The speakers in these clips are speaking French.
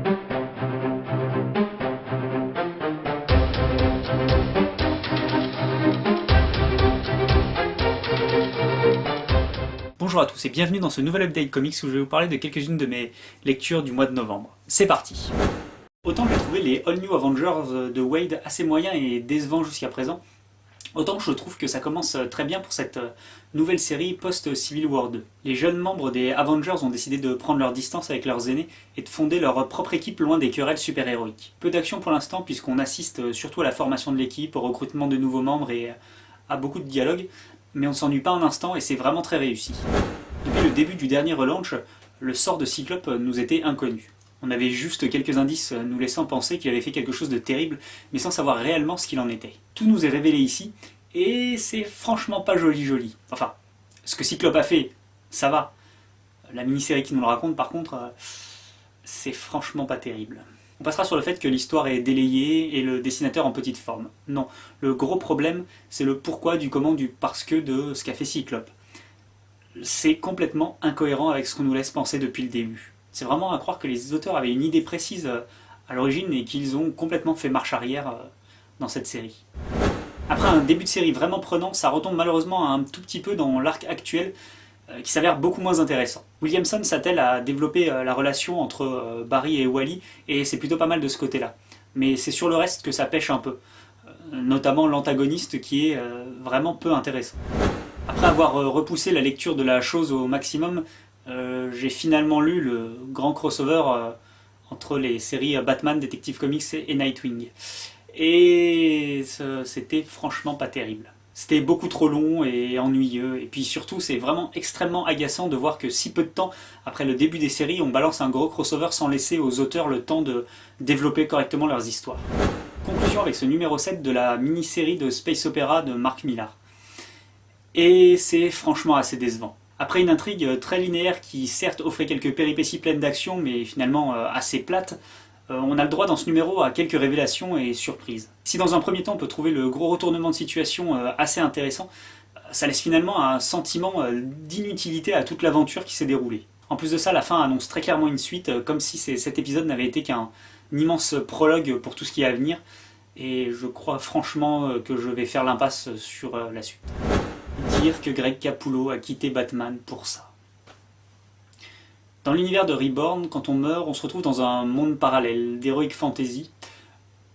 Bonjour à tous et bienvenue dans ce nouvel update comics où je vais vous parler de quelques-unes de mes lectures du mois de novembre. C'est parti! Autant j'ai trouvé les All New Avengers de Waid assez moyens et décevants jusqu'à présent, autant je trouve que ça commence très bien pour cette nouvelle série post-Civil War 2. Les jeunes membres des Avengers ont décidé de prendre leur distance avec leurs aînés et de fonder leur propre équipe loin des querelles super-héroïques. Peu d'action pour l'instant puisqu'on assiste surtout à la formation de l'équipe, au recrutement de nouveaux membres et à beaucoup de dialogues, mais on ne s'ennuie pas un instant et c'est vraiment très réussi. Depuis le début du dernier relaunch, le sort de Cyclope nous était inconnu. On avait juste quelques indices nous laissant penser qu'il avait fait quelque chose de terrible, mais sans savoir réellement ce qu'il en était. Tout nous est révélé ici, et c'est franchement pas joli. Enfin, ce que Cyclope a fait, ça va. La mini-série qui nous le raconte, par contre, c'est franchement pas terrible. On passera sur le fait que l'histoire est délayée et le dessinateur en petite forme. Non, le gros problème, c'est le pourquoi, du comment, du parce que de ce qu'a fait Cyclope. C'est complètement incohérent avec ce qu'on nous laisse penser depuis le début. C'est vraiment à croire que les auteurs avaient une idée précise à l'origine et qu'ils ont complètement fait marche arrière dans cette série. Après un début de série vraiment prenant, ça retombe malheureusement un tout petit peu dans l'arc actuel qui s'avère beaucoup moins intéressant. Williamson s'attelle à développer la relation entre Barry et Wally, et c'est plutôt pas mal de ce côté-là. Mais c'est sur le reste que ça pêche un peu, notamment l'antagoniste qui est vraiment peu intéressant. Après avoir repoussé la lecture de la chose au maximum, j'ai finalement lu le grand crossover entre les séries Batman, Detective Comics et Nightwing. Et c'était franchement pas terrible. C'était beaucoup trop long et ennuyeux, et puis surtout c'est vraiment extrêmement agaçant de voir que si peu de temps après le début des séries, on balance un gros crossover sans laisser aux auteurs le temps de développer correctement leurs histoires. Conclusion avec ce numéro 7 de la mini-série de Space Opera de Mark Millar. Et c'est franchement assez décevant. Après une intrigue très linéaire qui certes offrait quelques péripéties pleines d'action mais finalement assez plates, on a le droit dans ce numéro à quelques révélations et surprises. Si dans un premier temps on peut trouver le gros retournement de situation assez intéressant, ça laisse finalement un sentiment d'inutilité à toute l'aventure qui s'est déroulée. En plus de ça, la fin annonce très clairement une suite, comme si cet épisode n'avait été qu'un immense prologue pour tout ce qui est à venir, et je crois franchement que je vais faire l'impasse sur la suite. Dire que Greg Capullo a quitté Batman pour ça. Dans l'univers de Reborn, quand on meurt, on se retrouve dans un monde parallèle, d'heroic fantasy,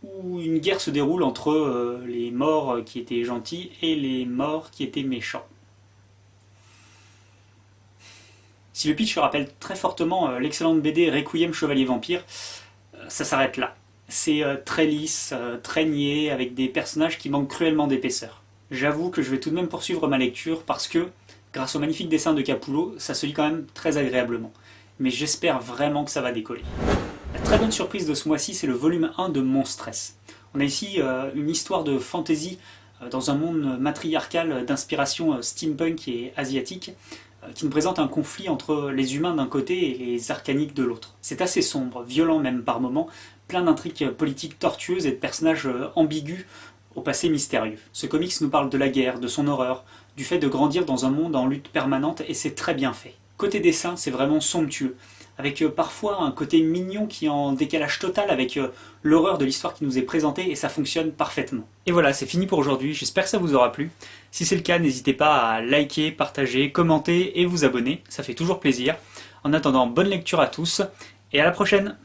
où une guerre se déroule entre les morts qui étaient gentils et les morts qui étaient méchants. Si le pitch rappelle très fortement l'excellente BD Requiem Chevalier Vampire, ça s'arrête là. C'est très lisse, très niais, avec des personnages qui manquent cruellement d'épaisseur. J'avoue que je vais tout de même poursuivre ma lecture parce que, grâce au magnifique dessin de Capullo, ça se lit quand même très agréablement. Mais j'espère vraiment que ça va décoller. La très bonne surprise de ce mois-ci, c'est le volume 1 de Monstress. On a ici une histoire de fantasy dans un monde matriarcal d'inspiration steampunk et asiatique qui nous présente un conflit entre les humains d'un côté et les arcaniques de l'autre. C'est assez sombre, violent même par moments, plein d'intrigues politiques tortueuses et de personnages ambigus au passé mystérieux. Ce comics nous parle de la guerre, de son horreur, du fait de grandir dans un monde en lutte permanente, et c'est très bien fait. Côté dessin, c'est vraiment somptueux, avec parfois un côté mignon qui est en décalage total avec l'horreur de l'histoire qui nous est présentée, et ça fonctionne parfaitement. Et voilà, c'est fini pour aujourd'hui, j'espère que ça vous aura plu. Si c'est le cas, n'hésitez pas à liker, partager, commenter et vous abonner, ça fait toujours plaisir. En attendant, bonne lecture à tous, et à la prochaine!